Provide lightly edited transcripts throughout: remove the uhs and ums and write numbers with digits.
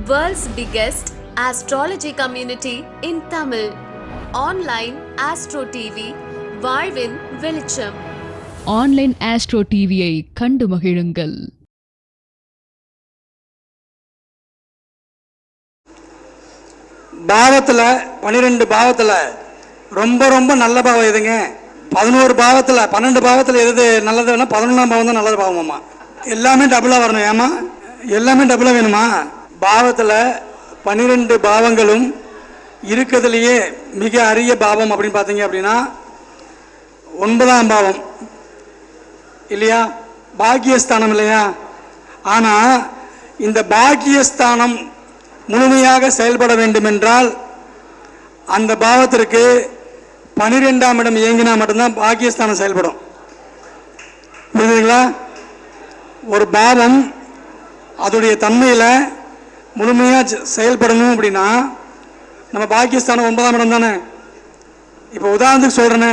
World's biggest astrology community in Tamil. Online Astro TV, வாழ்வின் வெளிச்சம். Online astro டிவியை கண்டு மகிழுங்கள். பாவத்தில் 12 பாவத்தில் ரொம்ப ரொம்ப நல்ல பாவம் எதுங்க? 11 பாவத்தில் 12 பாவத்தில் எது நல்லதுன்னா 11ஆம் பாவம் தான் நல்லது பாவமாம்மா. எல்லாமே டபுளாக வரணும். ஏமா எல்லாமே டபுளாக வேணுமா? பாவத்தில் 12 பாவங்களும் இருக்கிறதுலையே மிக அரிய பாவம் அப்படின்னு பார்த்தீங்க அப்படின்னா 9ஆம் பாவம் இல்லையா? பாக்கியஸ்தானம் இல்லையா? ஆனால் இந்த பாக்கியஸ்தானம் முழுமையாக செயல்பட வேண்டும் என்றால் அந்த பாவத்திற்கு 12ஆம் இடம் இயங்கினா மட்டும்தான் பாக்கியஸ்தானம் செயல்படும். புரியுதுங்களா? ஒரு பாவம் அதோடைய தன்மையில் முழுமையாக செயல்படணும் அப்படின்னா நம்ம பாக்கியஸ்தானம் 9ஆம் இடம் தானே. இப்போ உதாரணத்துக்கு சொல்கிறேனே,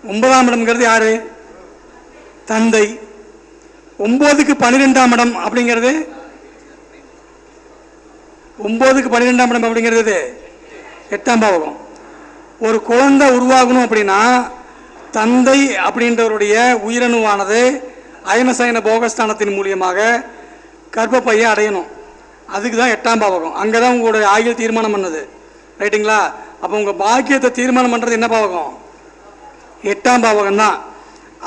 9ஆம் இடம்ங்கிறது யார்? தந்தை. 9க்கு 12ஆம் இடம் அப்படிங்கிறது 9க்கு 12ஆம் இடம் அப்படிங்கிறது 8ஆம் பாவகம். ஒரு குழந்தை உருவாகணும் அப்படின்னா தந்தை அப்படின்றவருடைய உயிரணுவானது அயனசயன போகஸ்தானத்தின் மூலியமாக கர்ப்பப்பையை அடையணும். அதுக்கு தான் 8ஆம் பாவகம். அங்கே தான் உங்களுடைய ஆயுள் தீர்மானம் பண்ணது. ரைட்டுங்களா? அப்போ உங்கள் பாக்கியத்தை தீர்மானம் பண்ணுறது என்ன பாவகம்? 8ஆம் பாவகம் தான்.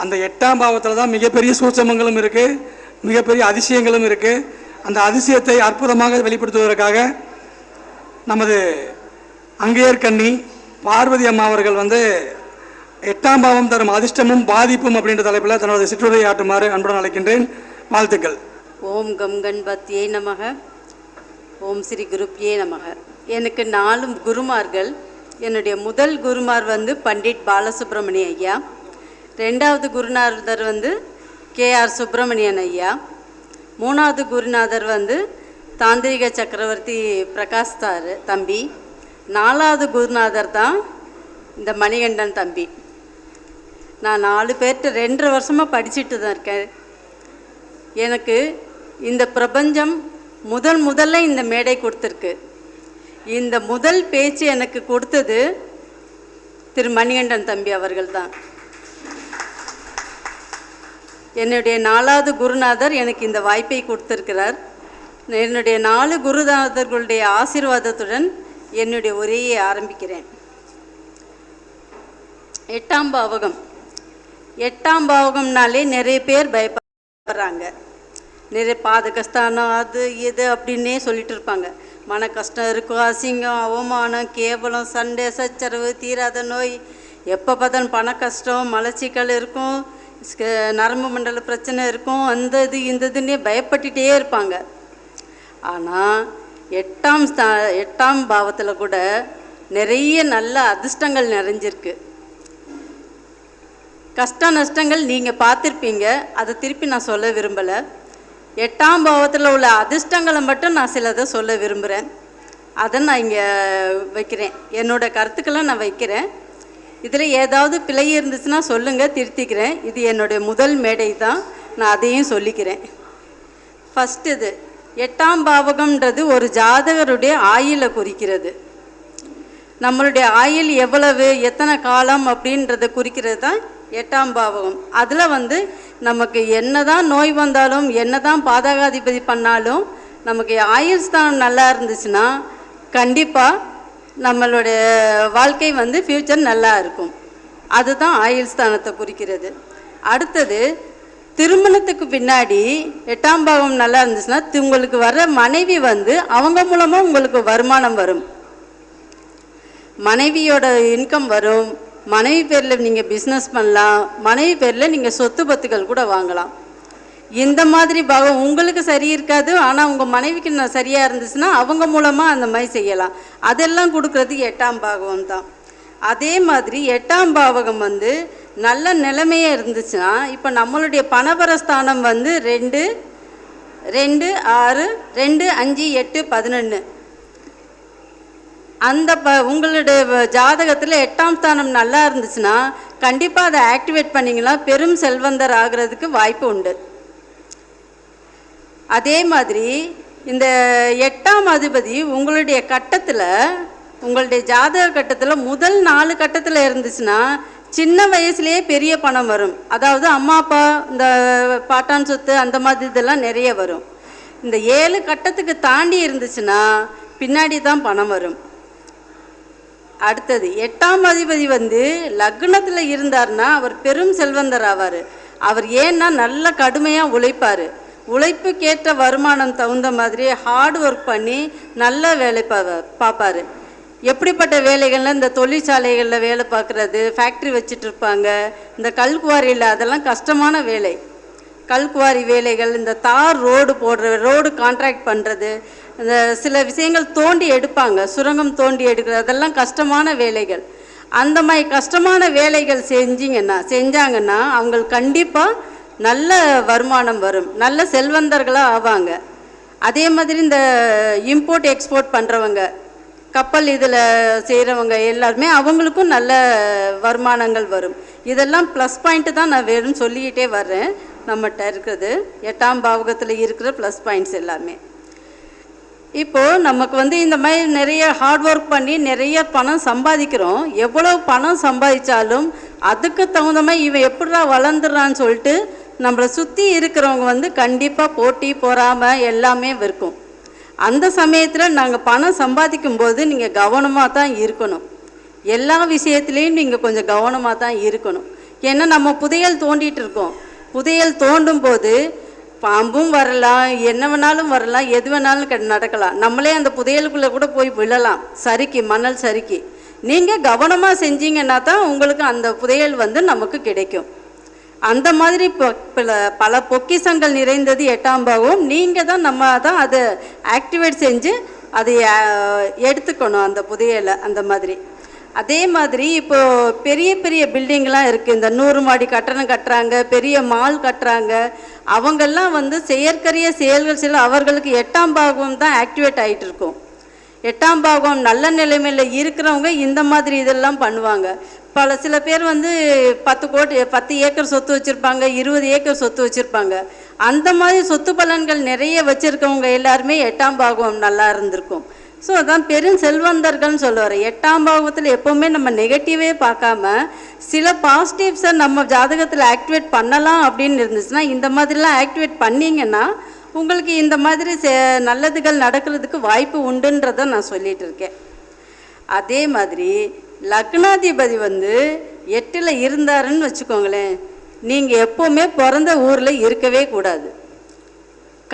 அந்த 8ஆம் பாவத்தில் தான் மிகப்பெரிய சூட்சமங்களும் இருக்குது, மிகப்பெரிய அதிசயங்களும் இருக்குது. அந்த அதிசயத்தை அற்புதமாக வெளிப்படுத்துவதற்காக நமது அங்கேயர் கன்னி பார்வதி அம்மா அவர்கள் 8ஆம் பாவம் தரும் அதிர்ஷ்டமும் பாதிப்பும் அப்படின்ற தலைப்பில் தனது சிற்றுரையை ஆட்டுமாறு அன்புடன் அழைக்கின்றேன். வாழ்த்துக்கள். ஓம் கம் கணபதியே நமக, ஓம் ஸ்ரீ குருப்பியே நமக. எனக்கு 4 குருமார்கள். என்னுடைய முதல் குருமார் பண்டிட் பாலசுப்ரமணிய ஐயா, 2வது குருநாதர் கேஆர் சுப்பிரமணியன் ஐயா, 3வது குருநாதர் தாந்திரிக சக்கரவர்த்தி பிரகாஷ் தம்பி, 4வது குருநாதர் தான் இந்த மணிகண்டன் தம்பி. நான் 4 பேர்கிட்ட 2.5 வருஷமாக படிச்சுட்டு தான் இருக்கேன். எனக்கு இந்த பிரபஞ்சம் முதல்ல இந்த மேடை கொடுத்துருக்கு. இந்த முதல் பேச்சு எனக்கு கொடுத்தது திரு மணிகண்டன் தம்பி அவர்கள் தான். என்னுடைய 4வது குருநாதர் எனக்கு இந்த வாய்ப்பை கொடுத்திருக்கிறார். என்னுடைய 4 குருநாதர்களுடைய ஆசீர்வாதத்துடன் என்னுடைய உரையை ஆரம்பிக்கிறேன். 8ஆம் பாவகம். 8ஆம் பாவகம்னாலே நிறைய பேர் பயப்படுறாங்க. நிறைய பாதகஸ்தானம் அது இது அப்படின்னே சொல்லிட்டு இருப்பாங்க. மன கஷ்டம் இருக்கும், அசிங்கம், அவமானம், கேவலம், சண்டை சச்சரவு, தீராத நோய், எப்போ பார்த்தாலும் பண கஷ்டம், மலச்சிக்கல் இருக்கும், நரம்பு மண்டல பிரச்சனை இருக்கும், அந்த இது இந்த இதுன்னே பயப்பட்டுட்டே இருப்பாங்க. ஆனால் 8ஆம் பாவத்தில் கூட நிறைய நல்ல அதிர்ஷ்டங்கள் நிறைஞ்சிருக்கு. கஷ்ட நஷ்டங்கள் நீங்கள் பார்த்துருப்பீங்க, அதை திருப்பி நான் சொல்ல விரும்பலை. 8ஆம் பாவத்தில் உள்ள அதிர்ஷ்டங்களை மட்டும் நான் சிலதை சொல்ல விரும்புகிறேன். அதை நான் இங்கே வைக்கிறேன். என்னோடய கருத்துக்களை நான் வைக்கிறேன். இதில் ஏதாவது பிழை இருந்துச்சுன்னா சொல்லுங்கள், திருத்திக்கிறேன். இது என்னுடைய முதல் மேடை தான், நான் அதையும் சொல்லிக்கிறேன். ஃபஸ்ட்டு இது 8ஆம் பாவகம்ன்றது ஒரு ஜாதகருடைய ஆயுளை குறிக்கிறது. நம்மளுடைய ஆயுள் எவ்வளவு, எத்தனை காலம் அப்படின்றத குறிக்கிறது தான் 8ஆம் பாவகம். அதில் நமக்கு என்ன தான் நோய் வந்தாலும், என்ன தான் பாதகாதிபதி பண்ணாலும், நமக்கு ஆயுள் ஸ்தானம் நல்லா இருந்துச்சுன்னா கண்டிப்பாக நம்மளுடைய வாழ்க்கை ஃப்யூச்சர் நல்லா இருக்கும். அதுதான் ஆயுள் ஸ்தானத்தை குறிக்கிறது. அடுத்தது, திருமணத்துக்கு பின்னாடி 8ஆம் பாவம் நல்லா இருந்துச்சுன்னா உங்களுக்கு வர மனைவி அவங்க மூலமாக உங்களுக்கு வருமானம் வரும், மனைவியோட இன்கம் வரும், மனைவி பேரில் நீங்கள் பிஸ்னஸ் பண்ணலாம், மனைவி பேரில் நீங்கள் சொத்து பத்துக்கள் கூட வாங்கலாம். இந்த மாதிரி பாவம் உங்களுக்கு சரி இருக்காது, ஆனால் உங்கள் மனைவிக்கு சரியாக இருந்துச்சுன்னா அவங்க மூலமாக அந்த மாதிரி செய்யலாம். அதெல்லாம் கொடுக்குறது 8ஆம் பாவகம் தான். அதே மாதிரி 8ஆம் பாவகம் நல்ல நிலைமையே இருந்துச்சுன்னா, இப்போ நம்மளுடைய பணபரஸ்தானம் 2, 2, 6, 2, 5, 8, 11. அந்த உங்களுடைய ஜாதகத்தில் 8ஆம் ஸ்தானம் நல்லா இருந்துச்சுன்னா கண்டிப்பாக அதை ஆக்டிவேட் பண்ணிங்கன்னா பெரும் செல்வந்தர் ஆகிறதுக்கு வாய்ப்பு உண்டு. அதே மாதிரி இந்த 8ஆம் அதிபதி உங்களுடைய கட்டத்தில், உங்களுடைய ஜாதக கட்டத்தில் முதல் 4 கட்டத்தில் இருந்துச்சுன்னா சின்ன வயசுலேயே பெரிய பணம் வரும். அதாவது அம்மா அப்பா இந்த பாட்டான் சொத்து அந்த மாதிரி இதெல்லாம் நிறைய வரும். இந்த 7 கட்டத்துக்கு தாண்டி இருந்துச்சுன்னா பின்னாடி தான் பணம் வரும். அடுத்தது 8ஆம் அதிபதி லக்னத்தில் இருந்தார்னா அவர் பெரும் செல்வந்தர் ஆவார். அவர் ஏன்னா நல்ல கடுமையாக உழைப்பார். உழைப்புக்கேற்ற வருமானம் தகுந்த மாதிரி ஹார்ட் ஒர்க் பண்ணி நல்ல வேலை பார்ப்பார். எப்படிப்பட்ட வேலைகள்லாம் இந்த தொழிற்சாலைகளில் வேலை பார்க்குறது, ஃபேக்ட்ரி வச்சுட்டு இருப்பாங்க, இந்த கல்குவாரியில் அதெல்லாம் கஷ்டமான வேலை. கல்குவாரி வேலைகள், இந்த தார் ரோடு போடுற, ரோடு கான்ட்ராக்ட் பண்ணுறது, இந்த சில விஷயங்கள் தோண்டி எடுப்பாங்க, சுரங்கம் தோண்டி எடுக்கிறது, அதெல்லாம் கஷ்டமான வேலைகள். அந்த மாதிரி கஷ்டமான வேலைகள் செஞ்சாங்கன்னா அவங்களுக்கு கண்டிப்பாக நல்ல வருமானம் வரும், நல்ல செல்வந்தர்களாக ஆவாங்க. அதே மாதிரி இந்த இம்போர்ட் எக்ஸ்போர்ட் பண்ணுறவங்க, கப்பல் இதில் செய்கிறவங்க எல்லாருமே அவங்களுக்கும் நல்ல வருமானங்கள் வரும். இதெல்லாம் ப்ளஸ் பாயிண்ட்டு தான் நான் வேணும்னு சொல்லிக்கிட்டே வர்றேன். நம்மகிட்ட இருக்கிறது 8ஆம் பாவகத்தில் இருக்கிற ப்ளஸ் பாயிண்ட்ஸ் எல்லாமே. இப்போது நமக்கு இந்த மாதிரி நிறைய ஹார்ட் ஒர்க் பண்ணி நிறைய பணம் சம்பாதிக்கிறோம். எவ்வளோ பணம் சம்பாதிச்சாலும் அதுக்கு தகுந்த மாதிரி இவன் எப்படிடா வளர்ந்துடுறான்னு சொல்லிட்டு நம்மளை சுற்றி இருக்கிறவங்க கண்டிப்பாக போட்டி பொறாமை எல்லாமே இருக்கும். அந்த சமயத்தில் நாங்கள் பணம் சம்பாதிக்கும் போது நீங்கள் கவனமாக தான் இருக்கணும். எல்லா விஷயத்துலேயும் நீங்கள் கொஞ்சம் கவனமாக தான் இருக்கணும். ஏன்னா நம்ம புதையல் தோண்டிகிட்டு இருக்கோம். புதையல் தோண்டும் போது பாம்பும் வரலாம், என்ன வேணாலும் வரலாம், எது வேணாலும் நடக்கலாம். நம்மளே அந்த புதையலுக்குள்ளே கூட போய் விழலாம், சரிக்கு மணல் சரிக்கு. நீங்கள் கவனமாக செஞ்சீங்கன்னா தான் உங்களுக்கு அந்த புதையல் நமக்கு கிடைக்கும். அந்த மாதிரி பல பொக்கிஷங்கள் நிறைந்தது 8ஆம் பாவம். நீங்கள் தான் அதை ஆக்டிவேட் செஞ்சு அதை எடுத்துக்கணும் அந்த புதையலை. அந்த மாதிரி அதே மாதிரி இப்போது பெரிய பெரிய பில்டிங்லாம் இருக்குது. இந்த 100 மாடி கட்டணம் கட்டுறாங்க, பெரிய மால் கட்டுறாங்க. அவங்கெல்லாம் செயற்கரிய செயல்கள் சில அவர்களுக்கு 8ஆம் பாவம் தான் ஆக்டிவேட் ஆகிட்டு இருக்கும். 8ஆம் பாவம் நல்ல நிலைமையில் இருக்கிறவங்க இந்த மாதிரி இதெல்லாம் பண்ணுவாங்க. சில பேர் 10 ஏக்கர் சொத்து வச்சுருப்பாங்க, 20 ஏக்கர் சொத்து வச்சுருப்பாங்க. அந்த மாதிரி சொத்து பலன்கள் நிறைய வச்சுருக்கவங்க எல்லாருமே 8ஆம் பாவம் நல்லா இருந்திருக்கும். ஸோ அதான் பெரும் செல்வந்தர்கள்னு சொல்லுவார். 8ஆம் பாவத்தில் எப்போவுமே நம்ம நெகட்டிவே பார்க்காம சில பாசிட்டிவ்ஸை நம்ம ஜாதகத்தில் ஆக்டிவேட் பண்ணலாம் அப்படின்னு இருந்துச்சுன்னா இந்த மாதிரிலாம் ஆக்டிவேட் பண்ணிங்கன்னா உங்களுக்கு இந்த மாதிரி நல்லதுகள் நடக்கிறதுக்கு வாய்ப்பு உண்டுன்றதை நான் சொல்லிகிட்டு இருக்கேன். அதே மாதிரி லக்னாதிபதி 8ல் இருந்தாருன்னு வச்சுக்கோங்களேன், நீங்கள் எப்போவுமே பிறந்த ஊரில் இருக்கவே கூடாது.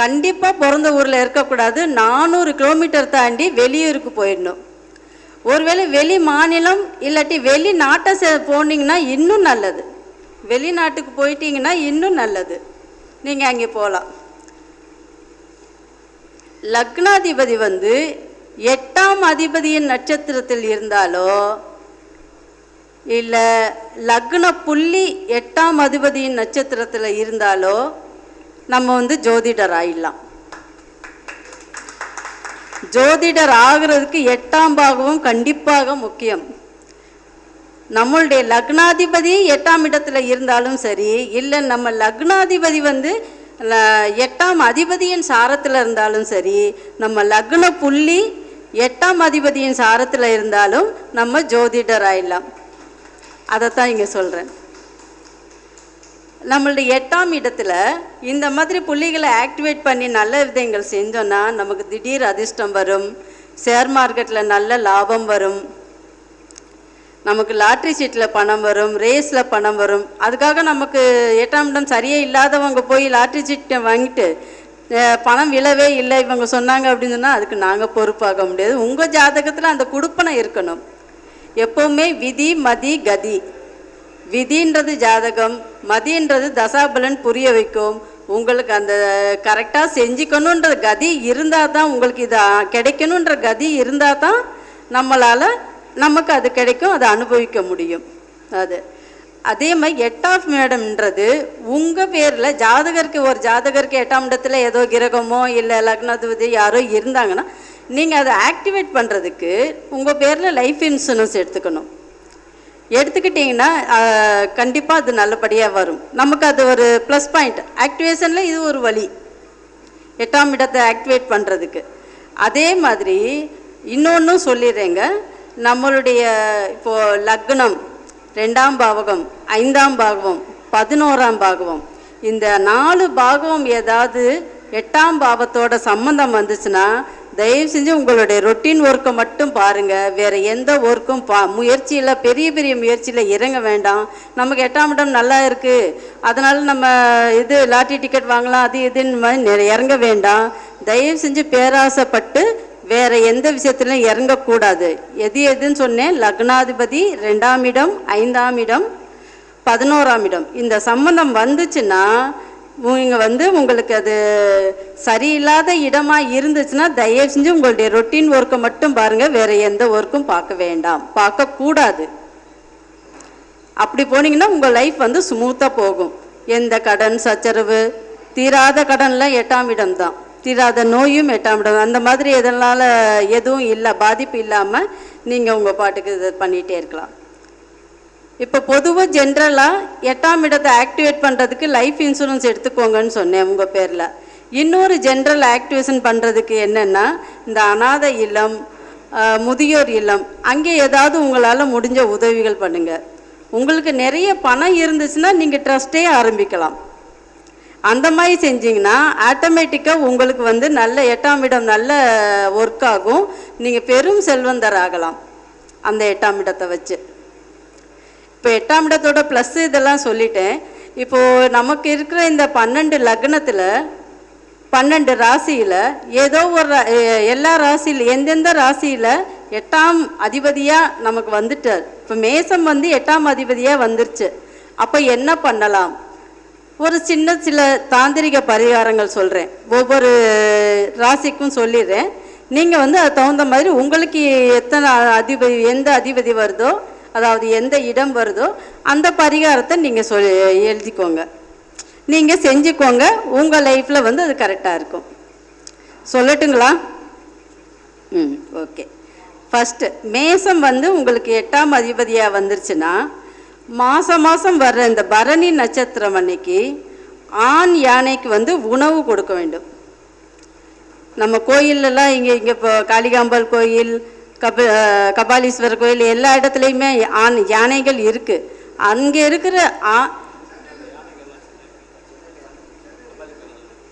கண்டிப்பாக பிறந்த ஊரில் இருக்கக்கூடாது. 400 கிலோமீட்டர் தாண்டி வெளியூருக்கு போயிடணும். ஒருவேளை வெளி மாநிலம் இல்லாட்டி வெளிநாட்டை போனீங்கன்னா இன்னும் நல்லது. வெளிநாட்டுக்கு போயிட்டீங்கன்னா இன்னும் நல்லது, நீங்கள் அங்கே போகலாம். லக்னாதிபதி 8ஆம் அதிபதியின் நட்சத்திரத்தில் இருந்தாலோ இல்லை லக்ன புள்ளி 8ஆம் அதிபதியின் நட்சத்திரத்தில் இருந்தாலோ நம்ம ஜோதிடர் ஆயிடலாம். ஜோதிடர் ஆகிறதுக்கு 8ஆம் பாவம் கண்டிப்பாக முக்கியம். நம்மளுடைய லக்னாதிபதி 8ஆம் இடத்துல இருந்தாலும் சரி, இல்லை நம்ம லக்னாதிபதி 8ஆம் அதிபதியின் சாரத்தில் இருந்தாலும் சரி, நம்ம லக்ன புள்ளி 8ஆம் அதிபதியின் சாரத்தில் இருந்தாலும் நம்ம ஜோதிடர் ஆயிடலாம். அதைத்தான் இங்கே சொல்கிறேன். நம்மளுடைய 8ஆம் இடத்துல இந்த மாதிரி புள்ளிகளை ஆக்டிவேட் பண்ணி நல்ல விதங்கள் செஞ்சோன்னா நமக்கு திடீர் அதிர்ஷ்டம் வரும், ஷேர் மார்க்கெட்டில் நல்ல லாபம் வரும், நமக்கு லாட்ரி சீட்டில் பணம் வரும், ரேஸில் பணம் வரும். அதுக்காக நமக்கு 8ஆம் இடம் சரியே இல்லாதவங்க போய் லாட்ரி சீட்டை வாங்கிட்டு பணம் விழவே இல்லை இவங்க சொன்னாங்க அப்படின்னு சொன்னால் அதுக்கு நாங்கள் பொறுப்பாக முடியாது. உங்கள் ஜாதகத்தில் அந்த குடுப்பனை இருக்கணும். எப்போவுமே விதி மதி கதி. விதின்றது ஜாதகம், மதின்றது தசாபலன் புரிய வைக்கும். உங்களுக்கு அந்த கரெக்டாக செஞ்சுக்கணுன்ற கதி இருந்தால் தான், உங்களுக்கு இது கிடைக்கணுன்ற கதி இருந்தால் தான் நமக்கு அது கிடைக்கும், அதை அனுபவிக்க முடியும். அதே மாதிரி 8ஆம் இடம்ன்றது உங்கள் பேரில் ஒரு ஜாதகருக்கு 8ஆம் இடத்துல ஏதோ கிரகமோ இல்லை லக்னாதிபதி யாரோ இருந்தாங்கன்னா நீங்கள் அதை ஆக்டிவேட் பண்ணுறதுக்கு உங்கள் பேரில் லைஃப் இன்சூரன்ஸ் எடுத்துக்கிட்டிங்கன்னா கண்டிப்பாக அது நல்லபடியாக வரும். நமக்கு அது ஒரு ப்ளஸ் பாயிண்ட். ஆக்டிவேஷனில் இது ஒரு வழி. 8ஆம் இடத்தை ஆக்டிவேட் பண்ணுறதுக்கு. அதே மாதிரி இன்னொன்றும் சொல்லிடுறேங்க. நம்மளுடைய இப்போது லக்னம், 2ஆம் பாவகம், 5ஆம் பாவகம், 11ஆம் பாவகம், இந்த 4 பாவகம் ஏதாவது 8ஆம் பாவத்தோட சம்மந்தம் வந்துச்சுன்னா தயவு செஞ்சு உங்களுடைய ரொட்டீன் ஒர்க்கை மட்டும் பாருங்கள். வேறு எந்த ஒர்க்கும் முயற்சியில் பெரிய பெரிய முயற்சியில் இறங்க வேண்டாம். நமக்கு 8ஆம் இடம் நல்லா இருக்குது, அதனால் நம்ம இது லாட்டரி டிக்கெட் வாங்கலாம், அது இதுன்னு மாதிரி இறங்க வேண்டாம். தயவு செஞ்சு பேராசைப்பட்டு வேறு எந்த விஷயத்துலையும் இறங்கக்கூடாது. எதுன்னு சொன்னேன், லக்னாதிபதி 2ஆம் இடம், 5ஆம் இடம், 11ஆம் இடம், இந்த சம்பந்தம் வந்துச்சுன்னா நீங்கள் உங்களுக்கு அது சரியில்லாத இடமாக இருந்துச்சுன்னா தயவு செஞ்சு உங்களுடைய ரொட்டீன் ஒர்க்கை மட்டும் பாருங்கள். வேறு எந்த ஒர்க்கும் பார்க்க வேண்டாம், பார்க்கக்கூடாது. அப்படி போனீங்கன்னா உங்கள் லைஃப் ஸ்மூத்தாக போகும். எந்த கடன் சச்சரவு, தீராத கடன்லாம் 8ஆம் இடம் தான், தீராத நோயும் 8ஆம் இடம். அந்த மாதிரி எதனால் எதுவும் இல்லை, பாதிப்பு இல்லாமல் நீங்கள் உங்கள் பாட்டுக்கு இதை பண்ணிகிட்டே இருக்கலாம். இப்போ பொதுவாக ஜென்ரலாக 8ஆம் இடத்தை ஆக்டிவேட் பண்ணுறதுக்கு லைஃப் இன்சூரன்ஸ் எடுத்துக்கோங்கன்னு சொன்னேன் உங்கள் பேரில். இன்னொரு ஜென்ரல் ஆக்டிவேஷன் பண்ணுறதுக்கு என்னென்னா, இந்த அநாதை இல்லம், முதியோர் இல்லம், அங்கே ஏதாவது உங்களால் முடிஞ்ச உதவிகள் பண்ணுங்கள். உங்களுக்கு நிறைய பணம் இருந்துச்சுன்னா நீங்கள் ட்ரஸ்ட்டே ஆரம்பிக்கலாம். அந்த மாதிரி செஞ்சிங்கன்னா ஆட்டோமேட்டிக்காக உங்களுக்கு நல்ல 8ஆம் இடம் நல்ல ஒர்க் ஆகும். நீங்கள் பெரும் செல்வந்தர் ஆகலாம் அந்த 8ஆம் இடத்தை வச்சு. இப்போ 8ஆம் இடத்தோட ப்ளஸ் இதெல்லாம் சொல்லிட்டேன். இப்போது நமக்கு இருக்கிற இந்த 12 லக்னத்தில் 12 ராசியில் ஏதோ ஒரு எல்லா ராசியில் எந்தெந்த ராசியில் 8ஆம் அதிபதியாக நமக்கு வந்துட்டார். இப்போ மேசம் 8ஆம் அதிபதியாக வந்துருச்சு. அப்போ என்ன பண்ணலாம்? ஒரு சில தாந்திரிக பரிகாரங்கள் சொல்கிறேன், ஒவ்வொரு ராசிக்கும் சொல்லிடுறேன். நீங்கள் அது தகுந்த மாதிரி உங்களுக்கு எத்தனை அதிபதி, எந்த அதிபதி வருதோ, அதாவது எந்த இடம் வருதோ அந்த பரிகாரத்தை நீங்கள் எழுதிக்கோங்க, நீங்கள் செஞ்சுக்கோங்க. உங்கள் லைஃப்பில் அது கரெக்டாக இருக்கும். சொல்லட்டுங்களா? ஓகே. ஃபஸ்ட்டு மேசம் உங்களுக்கு 8ஆம் அதிபதியாக வந்துருச்சுன்னா மாதம் வர்ற இந்த பரணி நட்சத்திரம் அன்னைக்கு ஆண் யானைக்கு உணவு கொடுக்க வேண்டும். நம்ம கோயிலெல்லாம் இங்கே இப்போ காளிகாம்பாள் கோயில், கபாலீஸ்வரர் கோயில், எல்லா இடத்துலையுமே ஆண் யானைகள் இருக்குது. அங்கே இருக்கிற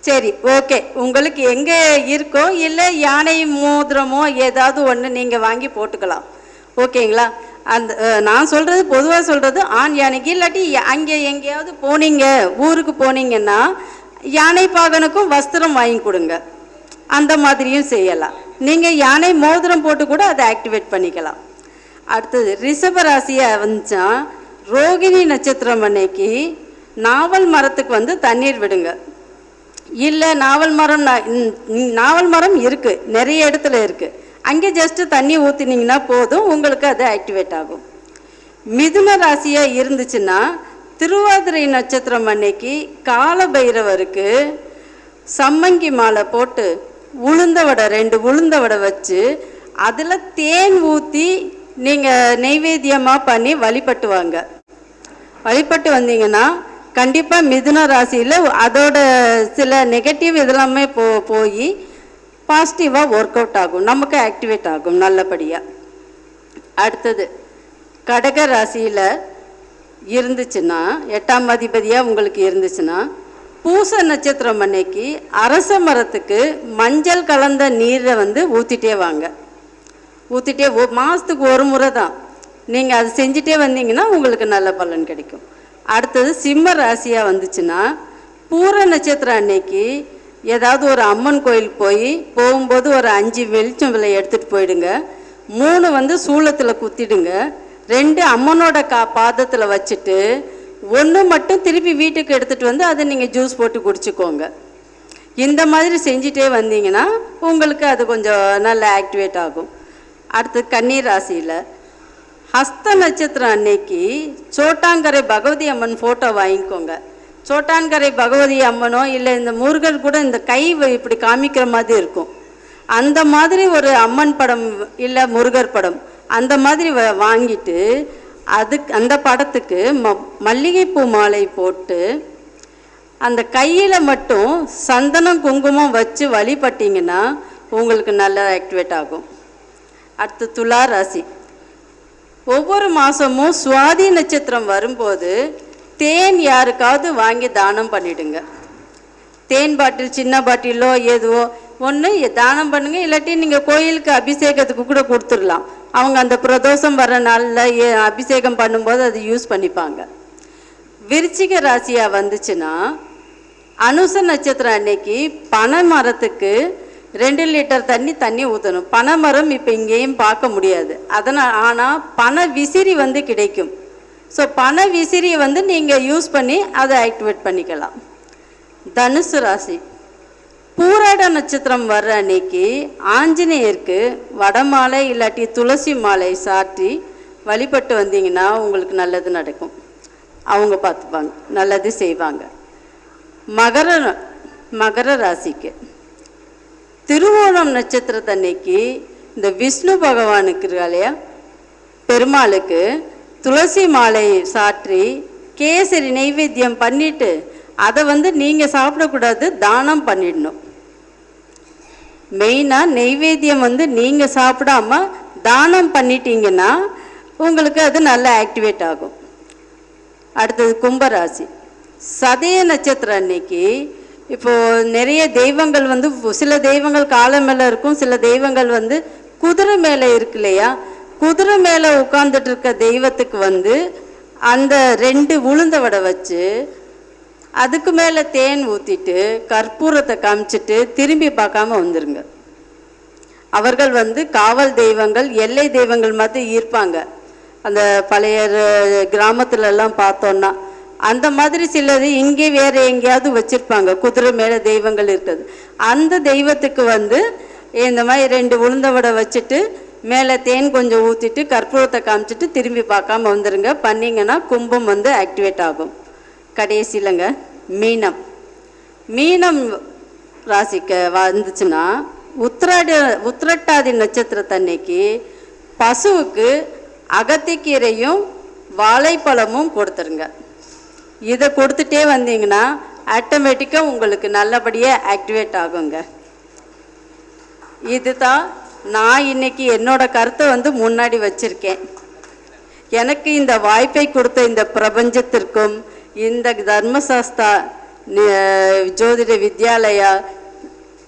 சரி, ஓகே, உங்களுக்கு எங்கே இருக்கோ இல்லை யானை மோதிரமோ ஏதாவது ஒன்று நீங்கள் வாங்கி போட்டுக்கலாம். ஓகேங்களா? அந்த நான் சொல்கிறது பொதுவாக சொல்கிறது ஆண் யானைக்கு. இல்லாட்டி அங்கே எங்கேயாவது போனீங்க, ஊருக்கு போனீங்கன்னா யானை பாகனுக்கும் வஸ்திரம் வாங்கி கொடுங்க. அந்த மாதிரியும் செய்யலாம். நீங்கள் யானை மோதிரம் போட்டு கூட அதை ஆக்டிவேட் பண்ணிக்கலாம். அடுத்தது ரிஷப ராசியாக வந்துச்சா ரோகிணி நட்சத்திரம் அன்னைக்கு நாவல் மரத்துக்கு தண்ணீர் விடுங்க. இல்லை நாவல் மரம் இருக்குது, நிறைய இடத்துல இருக்குது, அங்கே ஜஸ்ட்டு தண்ணி ஊற்றினீங்கன்னா போதும், உங்களுக்கு அது ஆக்டிவேட் ஆகும். மிதுன ராசியாக இருந்துச்சுன்னா திருவாதிரை நட்சத்திரம் அன்னைக்கு கால பைரவருக்கு சம்மங்கி மாலை போட்டு உளுந்த வடை 2 உளுந்த வடை வச்சு அதில் தேன் ஊற்றி நீங்கள் நெய்வேத்தியமாக பண்ணி வழிபட்டு வாங்க. வழிபட்டு வந்தீங்கன்னா கண்டிப்பாக மிதுன ராசியில் அதோட சில நெகட்டிவ் இதெல்லாமே போய் பாசிட்டிவாக ஒர்க் அவுட் ஆகும், நமக்கு ஆக்டிவேட் ஆகும் நல்லபடியாக. அடுத்தது கடக ராசியில் இருந்துச்சுன்னா 8ஆம் அதிபதியாக உங்களுக்கு இருந்துச்சுன்னா பூச நட்சத்திரம் அன்னைக்கு அரச மரத்துக்கு மஞ்சள் கலந்த நீரை ஊற்றிட்டே வாங்க. ஊற்றிட்டே மாதத்துக்கு ஒரு முறை தான் நீங்கள் அது செஞ்சுட்டே வந்தீங்கன்னா உங்களுக்கு நல்ல பலன் கிடைக்கும். அடுத்தது சிம்ம ராசியாக வந்துச்சுன்னா பூர நட்சத்திரம் அன்னைக்கு ஏதாவது ஒரு அம்மன் கோயில் போகும்போது ஒரு 5 வெளிச்சம் விலை எடுத்துகிட்டு போயிடுங்க. 3 சூளத்தில் குத்திடுங்க. 2 அம்மனோட பாதத்தில் வச்சுட்டு 1 மட்டும் திருப்பி வீட்டுக்கு எடுத்துகிட்டு அதை நீங்கள் ஜூஸ் போட்டு குடிச்சிக்கோங்க. இந்த மாதிரி செஞ்சிட்டே வந்தீங்கன்னா உங்களுக்கு அது கொஞ்சம் நல்லா ஆக்டிவேட் ஆகும். அடுத்து கன்னி ராசியில் ஹஸ்த நட்சத்திரம் அன்னைக்கு சோட்டாங்கரை பகவதி அம்மன் ஃபோட்டோ வாங்கிக்கோங்க. சோட்டான்கரை பகவதி அம்மனோ இல்லை இந்த முருகர் கூட இந்த கை இப்படி காமிக்கிற மாதிரி இருக்கும், அந்த மாதிரி ஒரு அம்மன் படம் இல்லை முருகர் படம் அந்த மாதிரி வாங்கிட்டு அந்த படத்துக்கு மல்லிகைப்பூ மாலை போட்டு அந்த கையில் மட்டும் சந்தனம் குங்குமம் வச்சு வழிபட்டிங்கன்னா உங்களுக்கு நல்லா ஆக்டிவேட் ஆகும். அடுத்து துலா ராசி. ஒவ்வொரு மாதமும் சுவாதி நட்சத்திரம் வரும்போது தேன் யாருக்காவது வாங்கி தானம் பண்ணிவிடுங்க. தேன் பாட்டில் சின்ன பாட்டிலோ எதுவோ ஒன்று தானம் பண்ணுங்க. இல்லாட்டி நீங்கள் கோயிலுக்கு அபிஷேகத்துக்கு கூட கொடுத்துடலாம். அவங்க அந்த பிரதோஷம் வர நாளில் அபிஷேகம் பண்ணும்போது அது யூஸ் பண்ணிப்பாங்க. விருச்சிக ராசியாக வந்துச்சுன்னா அனுச நட்சத்திரம் அன்னைக்கு பனை மரத்துக்கு 2 லிட்டர் தண்ணி ஊற்றணும். பனை மரம் இப்போ இங்கேயும் பார்க்க முடியாது. ஆனால் பனை விசிறி கிடைக்கும். ஸோ பனை விசிறியை நீங்கள் யூஸ் பண்ணி அதை ஆக்டிவேட் பண்ணிக்கலாம். தனுசு ராசி. பூராட நட்சத்திரம் வர்ற அன்னைக்கு ஆஞ்சநேயருக்கு வடமாலை இல்லாட்டி துளசி மாலை சாற்றி வழிபட்டு வந்தீங்கன்னா உங்களுக்கு நல்லது நடக்கும். அவங்க பார்த்துப்பாங்க, நல்லது செய்வாங்க. மகர ராசிக்கு திருவோணம் நட்சத்திரத்தன்னைக்கு இந்த விஷ்ணு பகவானுக்கு இல்லையா, பெருமாளுக்கு துளசி மாலை சாற்றி கேசரி நைவேத்தியம் பண்ணிட்டு அதை நீங்கள் சாப்பிடக்கூடாது, தானம் பண்ணிடணும். மெயினாக நெய்வேத்தியம் நீங்கள் சாப்பிடாம தானம் பண்ணிட்டீங்கன்னா உங்களுக்கு அது நல்லா ஆக்டிவேட் ஆகும். அடுத்தது கும்பராசி. சதய நட்சத்திரம் அன்னைக்கு இப்போது நிறைய தெய்வங்கள் சில தெய்வங்கள் காலை மேலே இருக்கும், சில தெய்வங்கள் குதிரை மேலே இருக்கு இல்லையா. குதிரை மேலே உட்கார்ந்துட்டு இருக்க தெய்வத்துக்கு அந்த 2 உளுந்த வடை வச்சு அதுக்கு மேலே தேன் ஊற்றிட்டு கற்பூரத்தை காமிச்சிட்டு திரும்பி பார்க்காம வந்துருங்க. அவர்கள் காவல் தெய்வங்கள், எல்லை தெய்வங்கள் மாதிரி ஈர்ப்பாங்க. அந்த பழைய கிராமத்துலலாம் பார்த்தோன்னா அந்த மாதிரி சிலது இங்கே வேறு எங்கேயாவது வச்சுருப்பாங்க. குதிரை மேலே தெய்வங்கள் இருக்குது. அந்த தெய்வத்துக்கு இந்த மாதிரி 2 உளுந்த வடை வச்சுட்டு மேலே தேன் கொஞ்சம் ஊற்றிட்டு கற்பூரத்தை காமிச்சிட்டு திரும்பி பார்க்காம வந்துடுங்க. பண்ணிங்கன்னா கும்பம் ஆக்டிவேட் ஆகும். கடைசியிலங்க மீனம் ராசிக்கு வந்துச்சுன்னா உத்திரட்டாதி நட்சத்திரத்தன்னைக்கு பசுவுக்கு அகத்திக்கீரையும் வாழைப்பழமும் கொடுத்துருங்க. இதை கொடுத்துட்டே வந்தீங்கன்னா ஆட்டோமேட்டிக்காக உங்களுக்கு நல்லபடியாக ஆக்டிவேட் ஆகுங்க. இதுதான் நான் இன்னைக்கு என்னோட கருத்தை முன்னாடி வச்சுருக்கேன். எனக்கு இந்த வாய்ப்பை கொடுத்த இந்த பிரபஞ்சத்திற்கும் இந்த தர்மசாஸ்தா ஜோதிட வித்யாலயா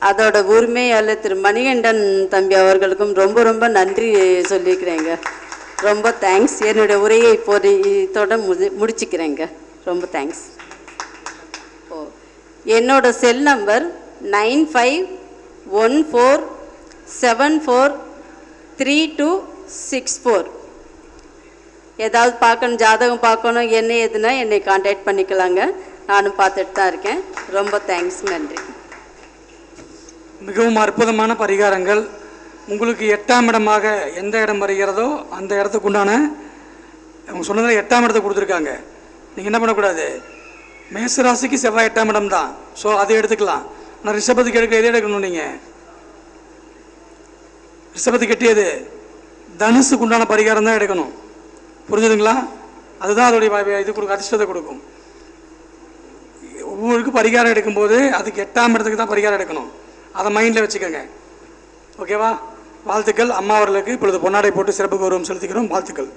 அதோட உரிமையாளர் திரு மணிகண்டன் தம்பி அவர்களுக்கும் ரொம்ப ரொம்ப நன்றி சொல்லிக்கிறேங்க. ரொம்ப தேங்க்ஸ். என்னுடைய உரையை இப்போது இதோட முடிச்சுக்கிறேங்க. ரொம்ப தேங்க்ஸ். என்னோட செல் நம்பர் 9514743264. ஏதாவது பார்க்கணும், ஜாதகம் பார்க்கணும், என்ன எதுனா என்னை கான்டாக்ட் பண்ணிக்கலாங்க. நானும் பார்த்துட்டு தான் இருக்கேன். ரொம்ப தேங்க்ஸ், நன்றி. மிகவும் அற்புதமான பரிகாரங்கள். உங்களுக்கு 8ஆம் இடமாக எந்த இடம் வருகிறதோ அந்த இடத்துக்கு உண்டான அவங்க சொன்னதில் 8ஆம் இடத்தை கொடுத்துருக்காங்க. நீங்கள் என்ன பண்ணக்கூடாது, மேசராசிக்கு செவ்வாய் 8ஆம் இடம் தான். ஸோ அதை எடுத்துக்கலாம். ஆனால் ரிஷபத்துக்கு எடுக்க எதை எடுக்கணும்? நீங்கள் ரிஷபத்துக்கு எட்டியது தனுசுக்கு உண்டான பரிகாரம் தான் எடுக்கணும். புரிஞ்சுதுங்களா? அதுதான் அதோடைய இது கொடுக்கும், அதிர்ஷ்டத்தை கொடுக்கும். ஒவ்வொருக்கும் பரிகாரம் எடுக்கும்போது அதுக்கு 8ஆம் இடத்துக்கு தான் பரிகாரம் எடுக்கணும். அதை மைண்டில் வச்சுக்கோங்க. ஓகேவா? வாழ்த்துக்கள். அம்மா அவர்களுக்கு இப்பொழுது பொன்னாடை போட்டு சிறப்பு கௌரவம் செலுத்துகிறோம். வாழ்த்துக்கள்.